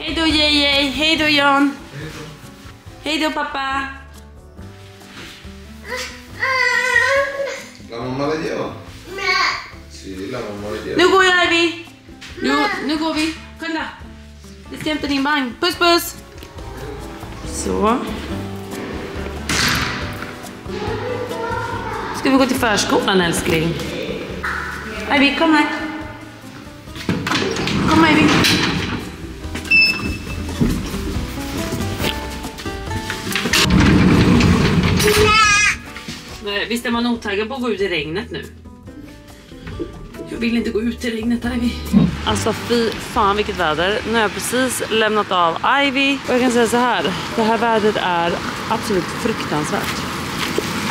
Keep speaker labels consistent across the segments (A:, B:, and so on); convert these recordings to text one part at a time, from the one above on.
A: Hej då Jeje, hej då Jan. Hej då pappa.
B: La mamma la lleva? Sì, la mamma la lleva.
A: Nu går jag Ivy. Nu går vi. Kolla. Vi ska hämta din vagn. Puss puss. Så. Ska vi gå till förskolan älskling? Ivy, kom här. Kom Ivy. Visst är man otaggad på att gå ut i regnet nu? Jag vill inte gå ut i regnet, Ivy. Alltså fy fan vilket väder. Nu har jag precis lämnat av Ivy. Och jag kan säga så här. Det här vädret är absolut fruktansvärt.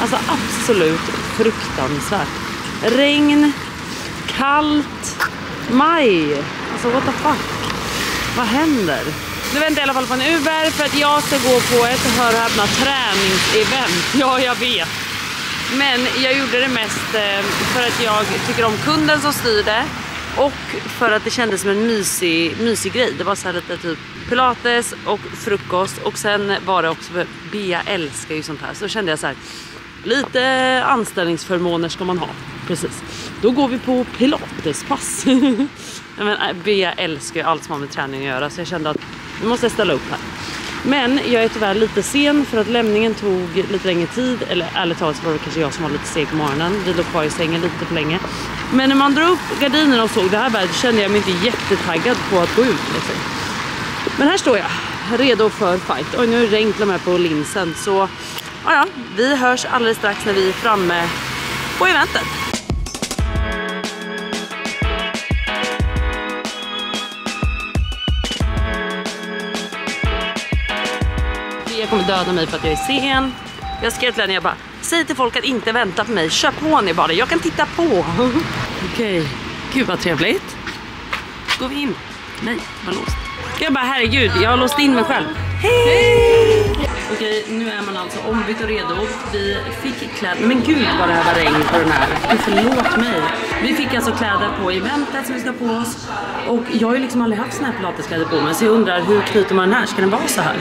A: Alltså absolut fruktansvärt. Regn, kallt, maj. Alltså what the fuck. Vad händer? Nu väntar jag i alla fall på en Uber för att jag ska gå på ett träningsevent. Ja, jag vet. Men jag gjorde det mest för att jag tycker om kunden som styr det. Och för att det kändes som en mysig grej. Det var så här lite typ pilates och frukost. Och sen var det också för Bea älskar ju sånt här. Så kände jag så här, lite anställningsförmåner ska man ha. Precis. Då går vi på pilatespass. Men Bea älskar ju allt som har med träning att göra. Så jag kände att vi måste ställa upp här. Men jag är tyvärr lite sen för att lämningen tog lite längre tid. Eller ärligt talat så var det kanske jag som var lite seg på morgonen. Vi låg kvar i sängen lite för länge. Men när man drar upp gardinerna och såg det här vädret kände jag mig inte jättetaggad på att gå ut. Liksom. Men här står jag, redo för fight. Och nu regnar med på linsen. Så ja, vi hörs alldeles strax när vi är framme på eventet. Jag kommer döda mig för att jag är sen. Jag skrev till henne, jag bara, säg till folk att inte vänta på mig. Kör på ni bara, jag kan titta på. Okej, gud vad trevligt. Går vi in? Nej, vad låst. Jag bara, herregud, jag har låst in mig själv. Hej! Okej, nu är man alltså ombytt och redo. Vi fick kläder, men gud vad det här var regn på den här. Förlåt mig. Vi fick alltså kläder på eventet som vi ska på oss. Och jag har ju liksom aldrig haft såna här pilateskläder på mig. Så jag undrar, hur knyter man den här? Ska den vara så här?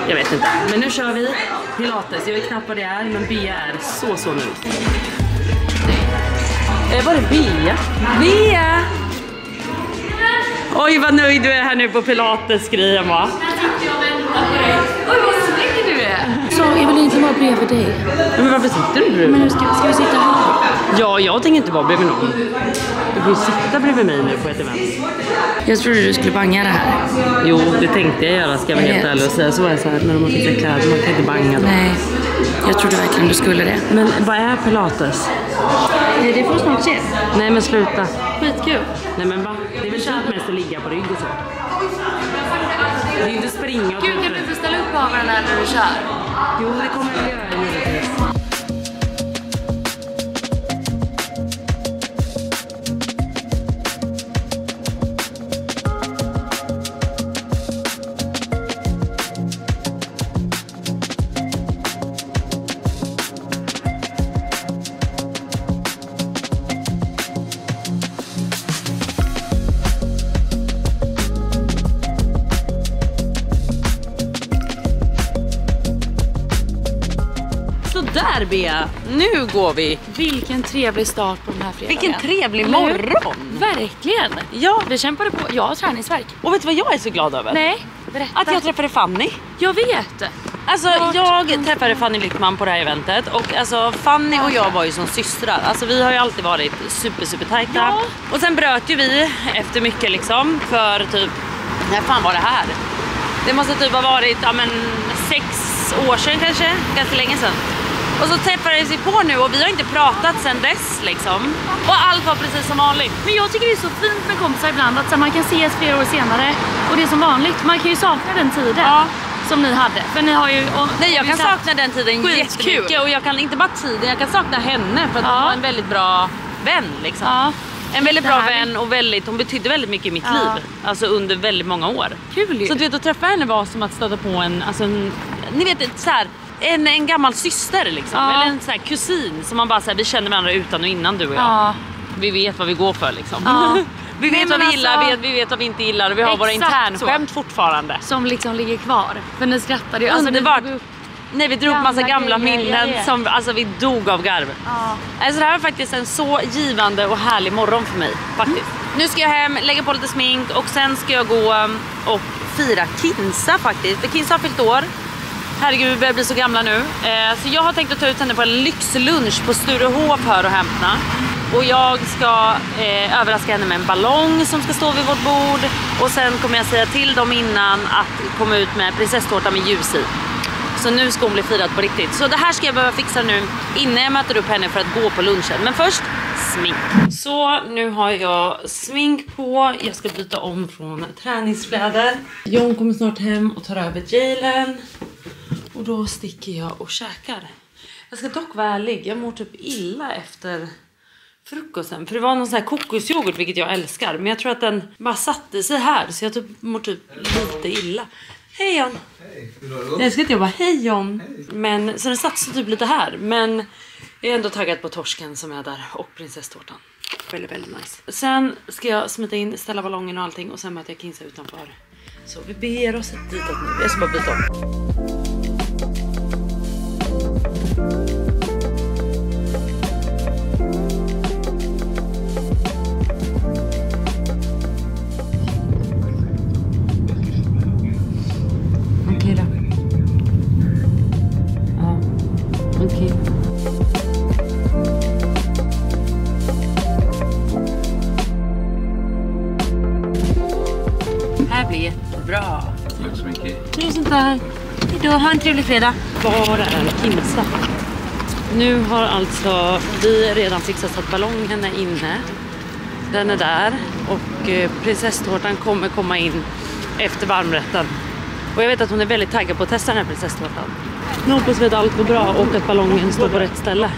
A: Jag vet inte, men nu kör vi pilates. Jag vet knappt vad det är, men Bea är så nöjd. Var det Bea? Bea! Oj, vad nöjd du är här nu på pilatesgrejen, va?
C: Oj, vad snygg du är! Så jag vill inte vara bredvid dig.
A: Men varför sitter du bredvid?
C: Men nu ska vi sitta här?
A: Ja, jag tänker inte vara bredvid någon. Du får sitta bredvid mig nu på ett event.
C: Jag trodde du skulle banga det här.
A: Jo, det tänkte jag göra, ska jag vara helt ärlig och säga. Så är det så här, när de har fixat kläder, man kan inte banga dem.
C: Nej, jag trodde verkligen du skulle det.
A: Men vad är pilates?
C: Nej, det får snart se.
A: Nej, men sluta.
C: Skitkul.
A: Nej, men va? Det är väl mest att ligga på rygg och så. Det är inte springa och
C: Gud, kan du inte ställa upp kameran där när du kör?
A: Jo, det kommer jag göra givetvis. Där Bea, nu går vi.
C: Vilken trevlig start på den här fredagen.
A: Vilken trevlig morgon.
C: Verkligen.
A: Ja.
C: Vi kämpade på, jag har träningsverk.
A: Och vet du vad jag är så glad över?
C: Nej, berätta.
A: Att jag träffade Fanny.
C: Jag vet.
A: Alltså jag träffade Fanny Lyckman på det här eventet. Och alltså Fanny och jag var ju som systrar. Alltså vi har ju alltid varit super tajta.
C: Ja.
A: Och sen bröt ju vi efter mycket liksom. För typ, när fan var det här? Det måste typ ha varit 6 år sedan kanske. Ganska länge sedan. Och så träffades vi på nu och vi har inte pratat sedan dess liksom. Och allt var precis som vanligt.
C: Men jag tycker det är så fint med kompisar ibland att så man kan ses flera år senare. Och det är som vanligt, man kan ju sakna den tiden som ni hade. För ni har ju...
A: Nej, jag kan sakna den tiden jättemycket. Och jag kan inte bara tiden, jag kan sakna henne. För att hon var en väldigt bra vän liksom.
C: Ja.
A: En väldigt bra vän och hon betydde väldigt mycket i mitt liv. Alltså under väldigt många år.
C: Kul ju.
A: Så du vet, att träffa henne var som att stöta på ni vet så här. En gammal syster liksom. Eller en sån här kusin som man bara så här, vi känner varandra utan och innan du och jag. Vi vet vad vi går för liksom. Vi vet vad vi gillar, vi vet vad vi inte gillar och vi har våra internskämt fortfarande.
C: Som liksom ligger kvar. För ni skrattade ju.
A: Underbart. Nej, vi drog upp massa gamla minnen som alltså vi dog av garv.
C: Ja.
A: Alltså det här var faktiskt en så givande och härlig morgon för mig faktiskt. Nu ska jag hem, lägga på lite smink och sen ska jag gå och fira Kinsa faktiskt. För Kinsa har fyllt år. Herregud, vi börjar bli så gamla nu. Så jag har tänkt att ta ut henne på en lyxlunch på Sturehof här och hämta. Och jag ska överraska henne med en ballong som ska stå vid vårt bord. Och sen kommer jag säga till dem innan att komma ut med prinsesstårta med ljus i. Så nu ska hon bli firad på riktigt. Så det här ska jag behöva fixa nu innan jag möter upp henne för att gå på lunchen. Men först smink. Så nu har jag smink på. Jag ska byta om från träningskläder. John kommer snart hem och tar över Jalen. Och då sticker jag och käkar. Jag ska dock vara ärlig. Jag mår typ illa efter frukosten. För det var någon sån här kokosyoghurt, vilket jag älskar. Men jag tror att den bara satte sig här. Så jag typ mår typ lite illa. Hej John.
B: Hej.
A: Jag älskar att jag bara hej John. Men så den satte sig typ lite här. Men jag är ändå taggad på torsken som är där. Och prinsesstårtan. Väldigt, väldigt nice. Sen ska jag smita in, ställa ballongen och allting. Och sen möter jag Kinsa utanför. Så vi beger oss ditåt nu. Jag ska bara byta om. Okej då. Ja, okej. Här blir jättebra.
B: Tack så mycket.
A: Tusen tack. Hejdå, ha en trevlig fredag. Var är Kinsa? Nu har alltså vi redan fixat så att ballongen är inne. Den är där. Och prinsesstårtan kommer komma in efter varmrätten. Och jag vet att hon är väldigt taggad på att testa den här prinsesstårtan. Nu hoppas vi att allt går bra och att ballongen står på rätt ställe.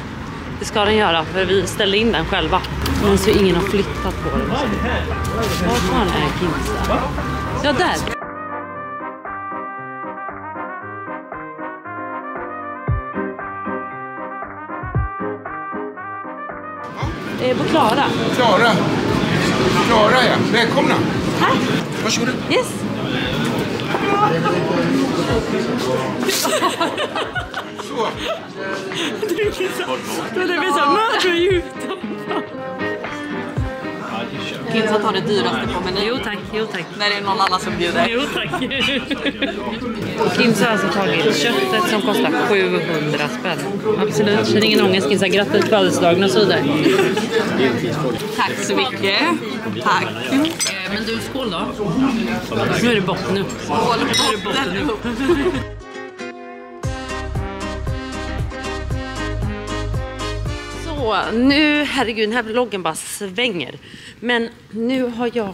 A: Det ska den göra, för vi ställde in den själva. Men så ingen har flyttat på den. Var fan är Kinsa? Ja, där. På Klara.
B: Klara, ja. Välkomna.
A: Tack.
B: Varsågoda.
A: Yes.
B: Så.
A: Det blir så möter ju. Kinsa tar det dyraste på menyn. Jo tack. När det är någon annan som bjuder. Jo tack. Kinsa har alltså tagit köttet som kostar 700 spänn. Absolut, känner ingen ångest. Kinsa, grattis födelsedagen och så vidare. Tack så mycket. Tack. Men du, skål då. Nu är det botten upp. Skål, botten upp. Så, nu, herregud, den här vloggen bara svänger. Men nu har jag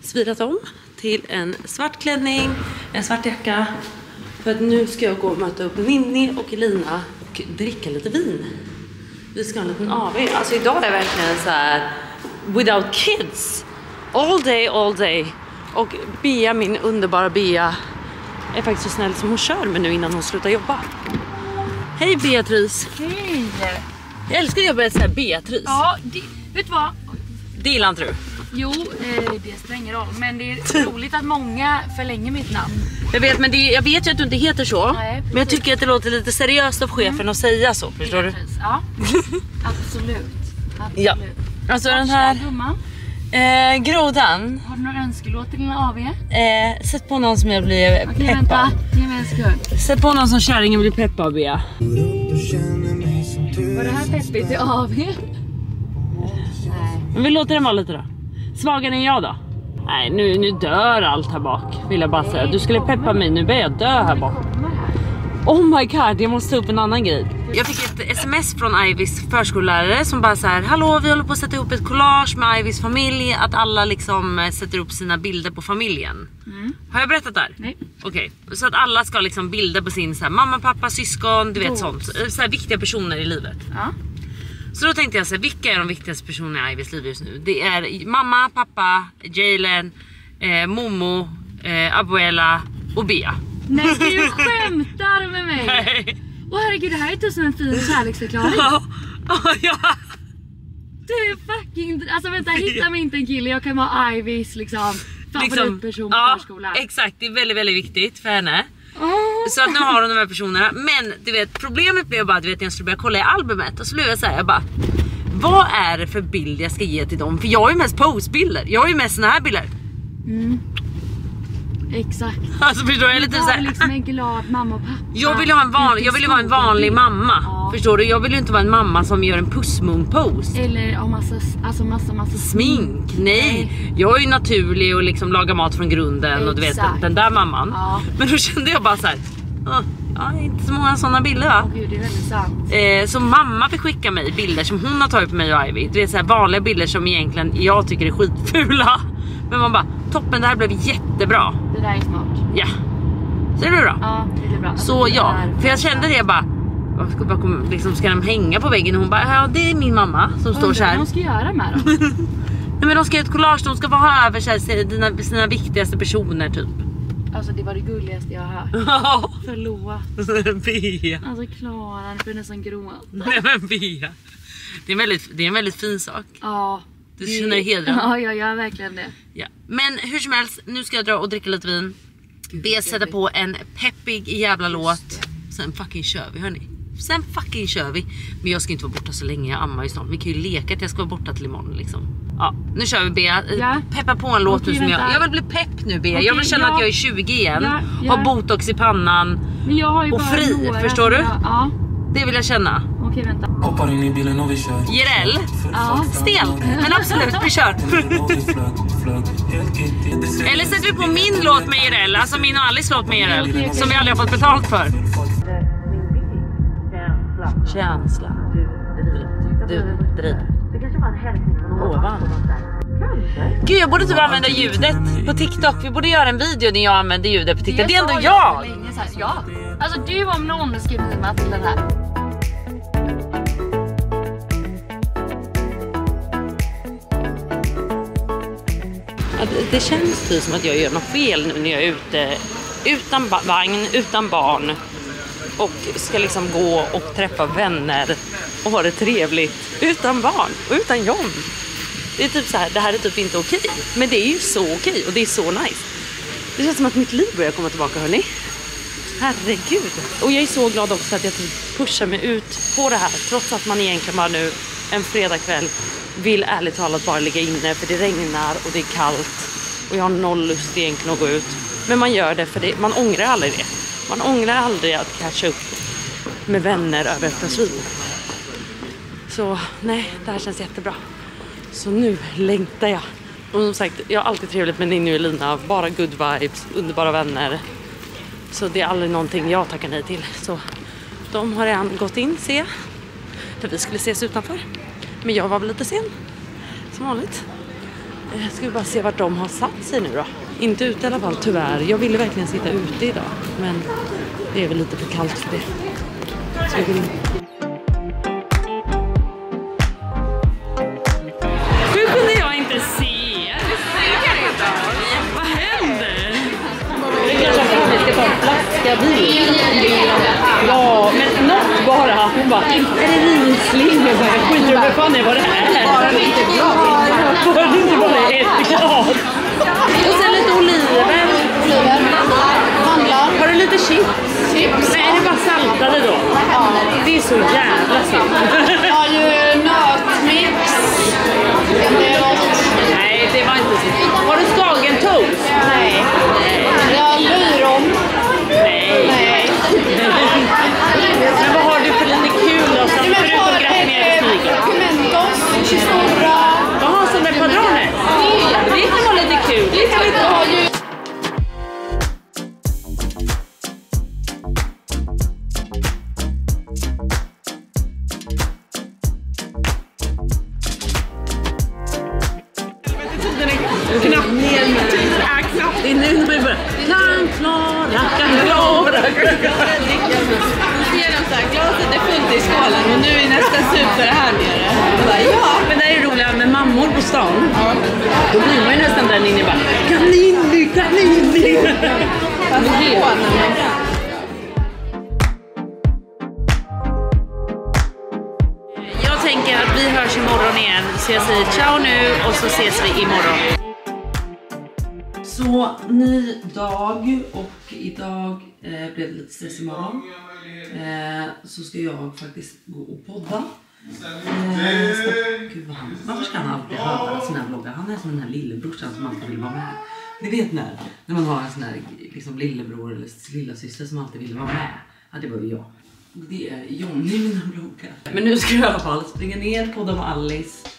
A: svirat om till en svart klänning, en svart jacka. För att nu ska jag gå och möta upp Ninni och Elina och dricka lite vin. Vi ska ha en liten AV. Alltså idag är verkligen så här without kids. All day. Och Bea, min underbara Bea, är faktiskt så snäll som hon kör med nu innan hon slutar jobba. Hej Beatrice.
C: Hej.
A: Jag älskar att jobba med Beatrice.
C: Ja, vet du vad?
A: Det gillar inte du?
C: Jo, det spelar ingen roll. Men det är roligt att många förlänger mitt namn.
A: Jag vet, men jag vet ju att du inte heter så.
C: Nej,
A: men jag tycker att det låter lite seriöst av chefen att säga så. Förstår du?
C: Ja, absolut.
A: Ja. Alltså den här grodan.
C: Har du någon önskelåt till din AV?
A: Sätt på någon som jag blir
C: Okej,
A: peppad.
C: vänta. Ge mig en sekund.
A: Sätt på någon som kärringen blir peppad av, Bea.
C: Var det här peppigt till AV? Nej.
A: Men vi låter den vara lite då. Svagare än jag då? Nej, nu dör allt här bak, vill jag bara säga. Du skulle peppa mig, nu börjar jag dö här bak. Oh my god, jag måste ta upp en annan grej. Jag fick ett sms från Ivys förskollärare som bara så här: hallå, vi håller på att sätta ihop ett collage med Ivys familj. Att alla liksom sätter upp sina bilder på familjen. Har jag berättat där?
C: Nej.
A: Okej, så att alla ska liksom bilder på sin så här, mamma, pappa, syskon, du vet sånt. Så här viktiga personer i livet.
C: Ja.
A: Så då tänkte jag så här, vilka är de viktigaste personerna i Ivys liv just nu? Det är mamma, pappa, Jalen, Momo, Abuela och Bea.
C: Nej, du skämtar med mig.
A: Nej.
C: Åh herregud, det här är tusen en fin kärleksförklaring.
A: Ja.
C: Du är fucking... Alltså vänta, hitta mig inte en kille. Jag kan vara Ivys liksom favoritperson på förskolan.
A: Exakt, det är väldigt, väldigt viktigt för henne. Så att nu har hon de här personerna. Men du vet, problemet blev bara, du vet, när jag skulle börja kolla i albumet. Och så blev jag så här, jag bara, vad är det för bild jag ska ge till dem? För jag har ju mest postbilder. Jag har ju mest såna här bilder.
C: Exakt.
A: Alltså förstår du, lite så här,
C: liksom en glad mamma och pappa.
A: jag vill ju vara en vanlig mamma. Ja. Förstår du? Jag vill ju inte vara en mamma som gör en pussmun-pose.
C: Eller ha massa
A: smink. Nej. Jag är ju naturlig och liksom lagar mat från grunden. Exakt. Och du vet, den där mamman. Ja. Men då kände jag bara så här, ja, inte så många sådana bilder va?
C: Gud, det är väldigt sant.
A: Så mamma fick skicka mig bilder som hon har tagit på mig och Ivy. Du vet, så här vanliga bilder som egentligen jag tycker är skitfula. Men man bara, toppen, det här blev jättebra.
C: Det där är smart.
A: Ja. Ser du då?
C: Ja, det är bra.
A: Så ja, för jag kände det, jag bara, liksom, ska de hänga på väggen? Och hon bara, ja det är min mamma som står så här.
C: Vad de ska göra med dem?
A: Nej, men de ska göra ett collage, de ska ha över så här, sina viktigaste personer typ.
C: Alltså det var det gulligaste jag har hört. Förlåt.
A: Bea.
C: Alltså Klara, det blir nästan gråt.
A: Nej men Bea. Det är en väldigt fin sak.
C: Ja.
A: Du känner dig hedrad.
C: Ja, jag gör verkligen det.
A: Ja. Men hur som helst, nu ska jag dra och dricka lite vin. Bea sätta på en peppig jävla låt. Sen fucking kör vi, hörni. Men jag ska inte vara borta så länge, jag ammar ju snart. Vi kan ju leka att jag ska vara borta till imorgon liksom. Ja, nu kör vi Bea. Ja. Peppa på en låt nu som jag vill bli pepp nu Bea. Jag vill känna att jag är 20 igen. Ja. Har botox i pannan.
C: Men jag har ju
A: och
C: bara
A: fri, förstår du?
C: Ja.
A: Det vill jag känna.
C: Okej, vänta.
D: Hoppar in i bilen och vi kör.
A: Jireel. Ja. Stel. Men absolut, vi kör. Eller sätter vi på min låt med Jireel. Alltså min och Alice låt med Jireel. Okay. Som vi aldrig har fått betalt för. Känsla. Du driver. Det kanske var en hälsning från ovan. Gud, jag borde typ använda ljudet på TikTok. Vi borde göra en video när jag använder ljudet på TikTok. Det är ändå jag.
C: Ja. Alltså du om någon ska mima till den här. Det känns typ som att jag gör något fel nu när jag är ute utan vagn, utan barn. Och ska liksom gå och träffa vänner och ha det trevligt utan barn och utan John. Det är typ så här, det här är typ inte okej. Men det är ju så okej och det är så nice. Det känns som att mitt liv börjar komma tillbaka, hörni. Herregud. Och jag är så glad också att jag typ pushar mig ut på det här. Trots att man egentligen bara nu en fredagkväll vill ärligt talat bara ligga inne. För det regnar och det är kallt. Och jag har noll lust egentligen att gå ut. Men man gör det för det, man ångrar aldrig det. Man ångrar aldrig att catcha upp med vänner över ett glas vin. Så nej, det här känns jättebra. Så nu längtar jag. Och som sagt, jag har alltid trevligt med Ninni och Elina. Bara good vibes, underbara vänner. Så det är aldrig någonting jag tackar nej till. Så de har redan gått in, se. Där vi skulle ses utanför. Men jag var väl lite sen. Som vanligt. Ska vi bara se vart de har satt sig nu då. Inte ute i alla fall, tyvärr. Jag ville verkligen sitta ute idag. Men det är väl lite för kallt för det. Så vi går in. Hur kunde jag inte se? Vad händer? Det kanske att vi ska ta en flaska vin. Ja, men något bara. Hon bara, är det rinsling? Jag bara, skiter vad fan är vad det är? Var det inte bara ett glas? Och sen lite oliver. Handlar. Har du lite chips? Nej, är det bara saltade då? Ja. Det är så jävla sant. Jag har ju nötmix.
A: Nej, det var inte så. Har du skagen toast?
C: Nej. Jag har lyron.
A: Nej. Men vad har du för lite kul då? Förutom gratinerade stigar?
C: Pimentos, stora.
A: Jaha, som med padraner? Det kan vara lite kul. Det kan vi ta ju. Knappt ner med. Det är nu vi börjar. Kan klara.
E: Nu ser de så här, glaset är fullt i skålen och nu är nästa super här nere. Ja.
A: Men det är ju roliga med mammor på stan. Ja. Då blir man ju nästan där inne bara Kanini. Jag tänker att vi hörs imorgon igen Så jag säger ciao nu och så ses vi imorgon. Så ny dag och idag blev det lite stress imorgon. Så ska jag faktiskt gå och podda. Gud vad varför ska han alltid höra sina vloggar? Han är som den här lillebrorsan som alltid vill vara med. Ni vet när man har en sån här liksom lillebror eller lilla syster som alltid vill vara med. Ja, det var ju jag. Det är Johnny i mina vloggar. Men nu ska jag i alla fall springa ner, podda med Alice.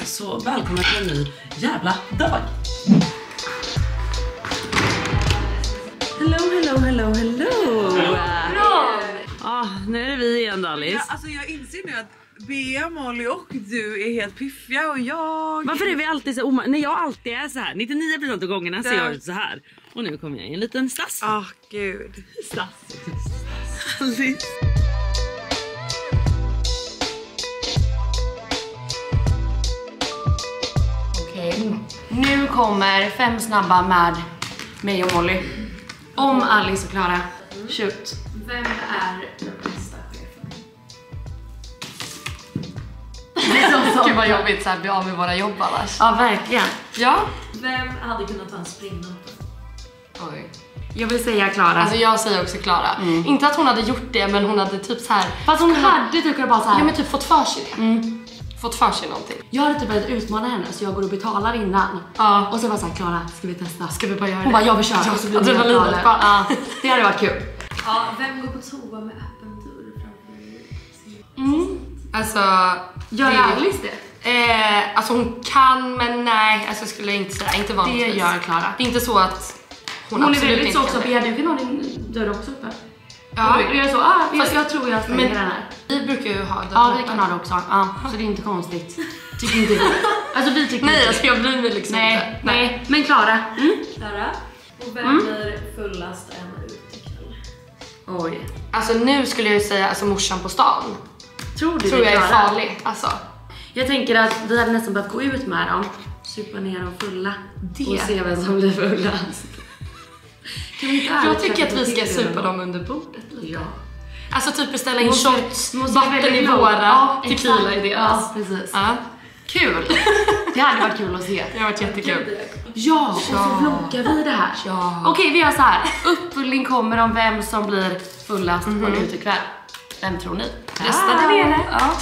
A: Så välkomna till en ny jävla dag. Hello. Nu är det vi igen, Alice.
E: Ja, alltså jag inser nu att Bea, Molly och du är helt piffiga och jag...
A: Varför är vi alltid så när jag alltid är så här 99% av gångerna ser jag ut så här. Och nu kommer jag i en liten stass.
E: Gud.
A: Stass.
E: Alice.
F: Okej. Nu kommer 5 snabba med mig och Molly. Om Alice och Klara. Shoot. Vem är den bästa chefen? Det är så. Gud vad jobbigt så här bli av med våra jobb annars. Ja, verkligen. Ja.
C: Vem hade kunnat ta en springnota?
F: Oj. Jag vill säga Klara. Alltså jag säger också Klara. Inte att hon hade gjort det, men hon hade typ så här. Fast hon hade typ bara så här. Ja, men typ fått för sig det. Fått för sig någonting. Jag hade typ börjat utmana henne så jag går och betalar innan. Ja. Och så var så här, Klara, ska vi testa? Ska vi bara göra det? Hon bara, jag vill köra. Ja, så blir det livet. Ja, det hade varit kul.
C: Ja, vem går på toa med öppen dörr framför?
F: Alltså, gör Alice det? Alltså hon kan, men nej, alltså jag skulle inte säga, inte vanligtvis. Det gör Klara. Det är inte så att hon absolut är väldigt så också, Bea, du kan ha din dörr också uppe. Ja, jag är så, jag tror jag stänger den här. Vi brukar ju ha dörr. Ja, vi kan ha det också. Ja, så det är inte konstigt. Tycker inte vi. Alltså vi tycker nej, alltså jag bryr mig liksom inte. Nej, men Klara.
C: Klara. Och vem blir fullast en utekväll?
F: Oj. Alltså nu skulle jag ju säga alltså morsan på stan.
C: Tror
F: jag är farlig. Alltså.
C: Jag tänker att vi hade nästan behövt gå ut med dem. Supa ner dem fulla. Och se vem som blir fullast.
F: Jag tycker att vi ska supa dem under bordet. Ja. Alltså typ beställa in shots, vatten i våra, tequila i deras.
C: Ja, precis.
F: Ja. Kul.
C: Det hade varit kul att se.
F: Det har varit jättekul.
C: Ja, och så vloggar vi det här.
F: Ja.
C: Okej, vi gör så här. Uppföljning kommer om vem som blir fullast på en utekväll. Vem tror ni?
F: Rösta där nere.
C: Ja.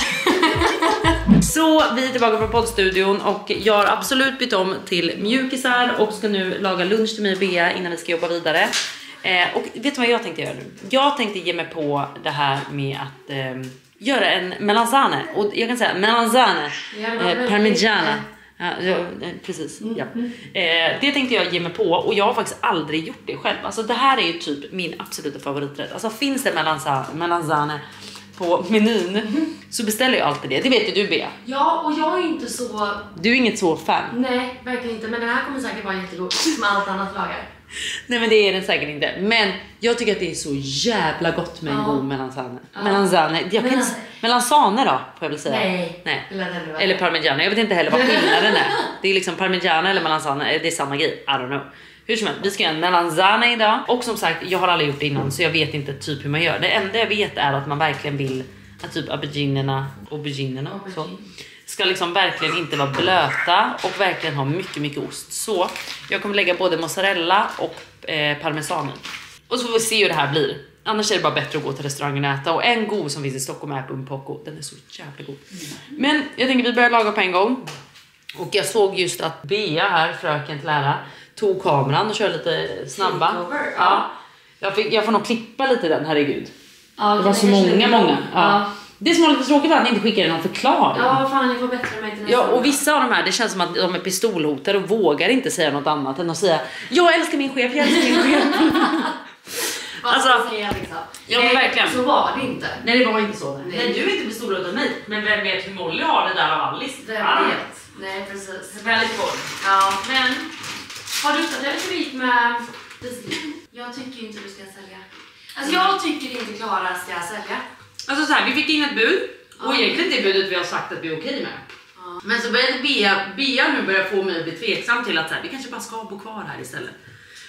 A: Så vi är tillbaka från poddstudion och jag har absolut bytt om till mjukisar och ska nu laga lunch till mig och Bea innan vi ska jobba vidare. Och vet du vad jag tänkte göra nu? Jag tänkte ge mig på det här med att göra en melanzane. Och jag kan säga melanzane, parmigiana. Ja, precis. Ja. Det tänkte jag ge mig på och jag har faktiskt aldrig gjort det själv. Alltså det här är ju typ min absoluta favoriträtt. Alltså finns det melanzane på menyn så beställer jag alltid det. Det vet ju du, Bea.
C: Ja, och jag är inte så...
A: Du är inget så fan.
C: Nej, verkligen inte. Men den här kommer säkert vara jättegod som allt annat lagar.
A: Nej, men det är den säkert inte. Men jag tycker att det är så jävla gott med en god melanzane. Melanzane. Melanzane då, får jag väl säga. Nej. Eller parmigiana. Jag vet inte heller vad skillnaden är. Det är liksom parmigiana eller melanzane. Det är samma grej. I don't know. Hur som helst, vi ska göra en melanzane idag. Och som sagt, jag har aldrig gjort det innan så jag vet inte typ hur man gör. Det enda jag vet är att man verkligen vill att typ auberginerna så ska liksom verkligen inte vara blöta och verkligen ha mycket ost. Så jag kommer lägga både mozzarella och parmesan i. Och så får vi se hur det här blir. Annars är det bara bättre att gå till restaurangen och äta. Och en god som finns i Stockholm är Bumpocco. Den är så jävla god. Men jag tänker vi börjar laga på en gång. Och jag såg just att Bea här, fröken till lära, tog kameran och kör lite snabba. Ja. Jag får nog klippa lite den, herregud. Ja, det var så många. Ja. Det som var lite tråkigt var att han inte skickade någon förklaring.
C: Ja, fan, jag får bättre mig till nästa.
A: Ja, och vissa av de här, det känns som att de är pistolhotade och vågar inte säga något annat än att säga jag älskar min chef, jag älskar min chef. Alltså, ja, men verkligen.
C: Så var det inte.
A: Nej, det var inte så. Nej, du är inte pistolhotad av mig. Men vem vet hur Molly har det där av Alice?
C: Vem vet? Nej, precis.
A: Väldigt kort.
C: Ja, men har du uttalat hur det gick med... Jag tycker inte du ska sälja. Alltså jag tycker inte Klara ska sälja.
A: Alltså så här, vi fick in ett bud. Och egentligen det budet vi har sagt att vi är okej med. Ja. Men så började Bea nu börja få mig att bli tveksam till att så här, vi kanske bara ska bo kvar här istället.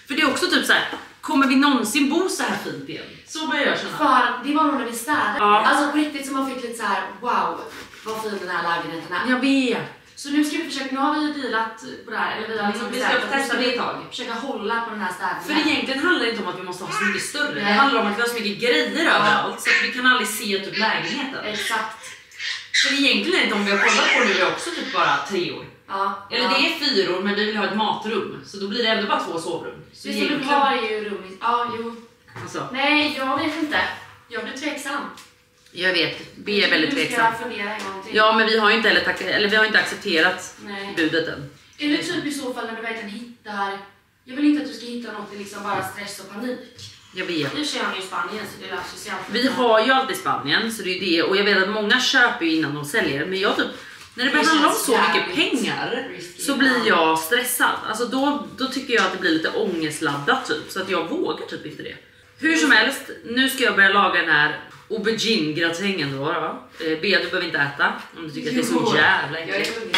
A: För det är också typ så här, kommer vi någonsin bo så här fint igen? Så börjar jag känna.
C: För det var nog när vi städade. Ja. Alltså på riktigt så man fick lite så här, wow,
F: vad fin den här lägenheten är.
A: Jag vet.
F: Så nu ska vi försöka, nu har vi dealat på det här, eller vi har liksom
A: vi ska testa det ett tag.
F: Försöka hålla på den här städningen.
A: För egentligen handlar det inte om att vi måste ha så mycket större. Det handlar om att vi har så mycket grejer överallt så att vi kan aldrig se typ lägenheten.
F: Exakt.
A: För egentligen är det inte, om vi har kollat på nu, är också typ bara 3 år.
F: Ja.
A: Eller det är 4 år, men vi vill ha ett matrum. Så då blir det ändå bara 2 sovrum. Så
F: det som du har är ju rum. Ja, jo.
A: Alltså.
F: Nej, jag vet inte. Jag blir tveksam.
A: Jag vet, B är väldigt tveksam.
F: Du ska fundera en gång till.
A: Ja, men vi har ju inte heller vi har inte accepterat budet än.
F: Är det typ i så fall när du verkligen hittar... Jag vill inte att du ska hitta något i liksom bara stress och panik.
A: Jag vet.
F: Nu kör han i Spanien så det löser sig alltid.
A: Vi har ju alltid Spanien, så det är det. Och jag vet att många köper ju innan de säljer. Men jag typ, när det börjar handla om så mycket pengar så blir jag stressad. Alltså då tycker jag att det blir lite ångestladdat typ. Så att jag vågar typ inte det. Hur som helst, nu ska jag börja laga den här aubergine-gratängen då. Bea, du behöver inte äta om du tycker att det är så jävla äckligt.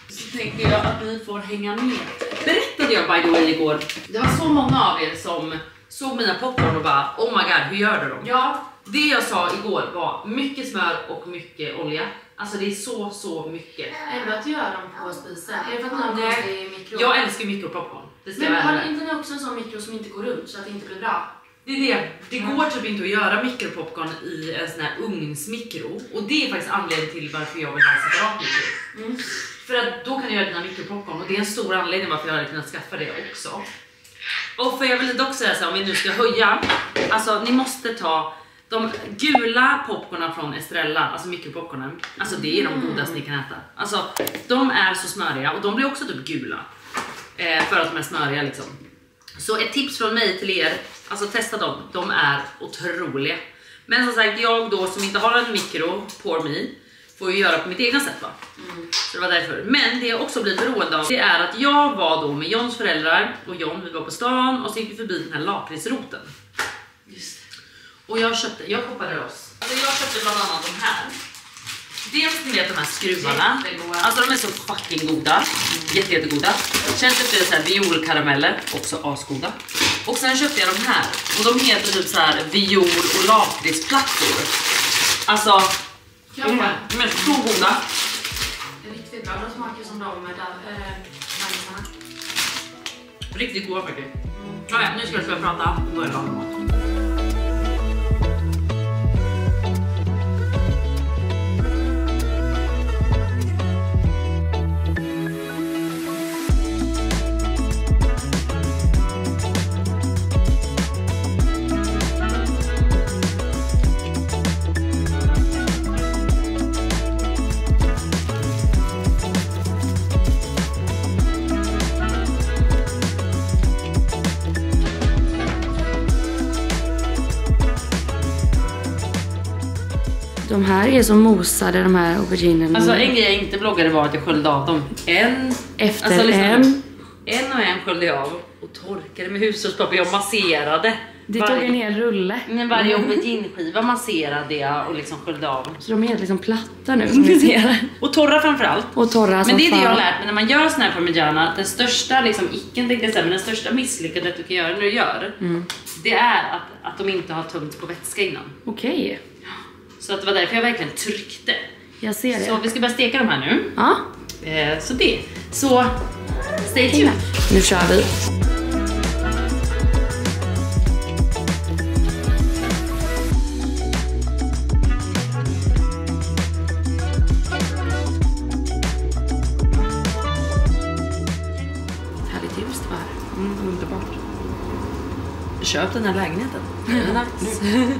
A: Så tänkte jag att ni får hänga med. Berättade jag by the way igår. Det var så många av er som såg mina popcorn och bara oh my god, hur gör du dem?
F: Ja.
A: Det jag sa igår var mycket smör och mycket olja. Alltså det är så mycket.
F: Ändå att göra dem på spisen. Är det för att någon måste i mikro?
A: Jag älskar mikropopcorn.
F: Men har inte ni också en sån mikro som inte går runt så att det inte blir bra?
A: Det är det. Det går typ inte att göra mikropopcorn i en sån här ugnsmikro. Och det är faktiskt anledningen till varför jag vill ha en separat mikro. För att då kan jag göra dina mikropopcorn. Och det är en stor anledning varför jag hade kunnat skaffa det också. Och för jag vill dock säga så här, om vi nu ska höja. Alltså ni måste ta de gula popcornen från Estrella. Alltså mikropopcornen. Alltså det är de godaste ni kan äta. Alltså de är så smöriga. Och de blir också typ gula. För att de är smöriga liksom. Så ett tips från mig till er, alltså testa dem, de är otroliga. Men som sagt, jag då som inte har en mikro på mig får ju göra på mitt egna sätt va. Så det var därför. Men det jag också blir beroende av, det är att jag var då med Johns föräldrar och John, vi var på stan och så gick vi förbi den här lakritsroten. Just. Och jag shoppade loss. Alltså jag köpte bland annat de här. Dels ni vet de här skruvarna. Alltså de är så fucking goda. Jättegoda. Sen köpte jag så här violkarameller, också asgoda. Och sen köpte jag de här. Och de heter typ så här viol och lakritsplattor. Alltså de är så goda.
F: Riktigt bra, de smakar som de med majsarna.
A: Riktigt goda faktiskt. Ja, nu ska jag börja prata. Då är det mat.
F: De här är som mosade, de här auberginerna.
A: Alltså en grej jag inte bloggade var att jag sköljde av dem. En och en sköljde jag av och torkade med hushållspapper. Jag masserade.
F: Det tog en hel rulle.
A: Men varje aubergineskiva masserade jag och liksom sköljde av.
F: Så de är helt liksom platta nu som ni ser.
A: Och torra framförallt.
F: Och torra.
A: Men det är det jag har lärt mig när man gör sån här parmigiana. Den största liksom icken tänkte jag säga, men den största misslyckandet du kan göra när du gör. Det är att de inte har tömt på vätska innan.
F: Okej.
A: Så att det var därför jag verkligen tryckte.
F: Jag ser det.
A: Så vi ska börja steka de här nu.
F: Ja.
A: Så det. Så stay tuned.
F: Nu kör vi.
A: Härligt ljus det var här. Underbart. Köp den här lägenheten. Nice.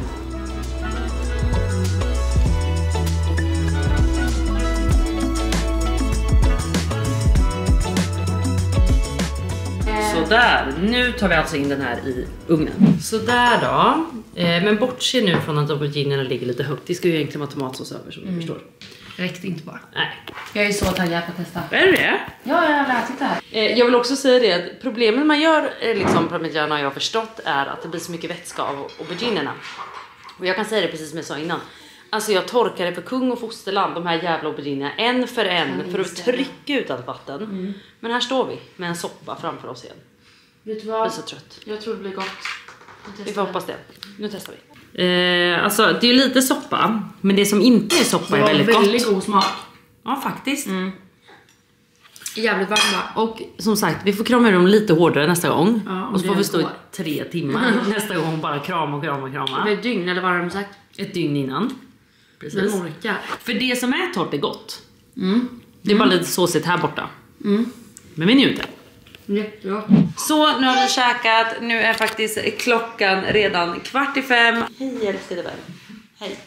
A: Sådär, nu tar vi alltså in den här i ugnen. Sådär då. Men bortse nu från att auberginerna ligger lite högt. Det ska ju egentligen vara tomatsås över som du förstår.
F: Räckte inte bara.
A: Nej.
F: Jag är så taggad på att testa.
A: Är du det?
F: Ja, jag har lärt det här.
A: Jag vill också säga det att problemet man gör liksom parmigiana, jag har förstått, är att det blir så mycket vätska av auberginerna. Och jag kan säga det precis som jag sa innan. Alltså jag torkade för kung och fosterland de här jävla auberginerna en för en för att trycka ut allt vatten. Men här står vi med en soppa framför oss igen.
F: Vet du vad?
A: Jag är så trött.
F: Jag tror det blir gott.
A: Vi får hoppas det. Nu testar vi. Alltså det är ju lite soppa, men det som inte är soppa är väldigt gott.
F: Väldigt god smak.
A: Ja, faktiskt.
F: Jävligt varmt bara.
A: Och som sagt, vi får krama ur dem lite hårdare nästa gång.
F: Ja,
A: och så får vi stå i 3 timmar nästa gång och bara krama.
F: Det är ett dygn, eller vad har de sagt?
A: Ett dygn innan. Precis.
F: Den orkar.
A: För det som är torrt är gott. Det är bara lite såsigt här borta. Men vi njuter.
F: Jättegott.
A: Så nu har vi käkat. Nu är faktiskt klockan redan 4:45. Hej älskade vän. Hej.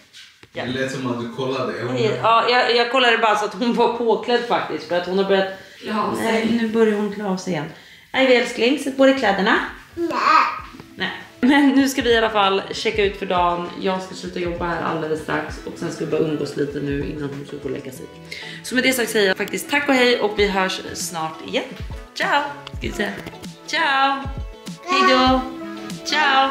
B: Det lät som att du kollade.
A: Hej. Ja, jag kollade bara så att hon var påklädd faktiskt. För att hon har börjat...
F: Ja,
A: nej, nu börjar hon klä av sig igen. Ivy älskling, sätt på dig kläderna. Nej. Men nu ska vi i alla fall checka ut för dagen. Jag ska sluta jobba här alldeles strax. Och sen ska vi bara umgås lite nu innan hon ska gå och lägga sig. Så med det sagt säger jag faktiskt tack och hej. Och vi hörs snart igen. Ciao! Ska vi säga? Ciao! Hej då! Ciao!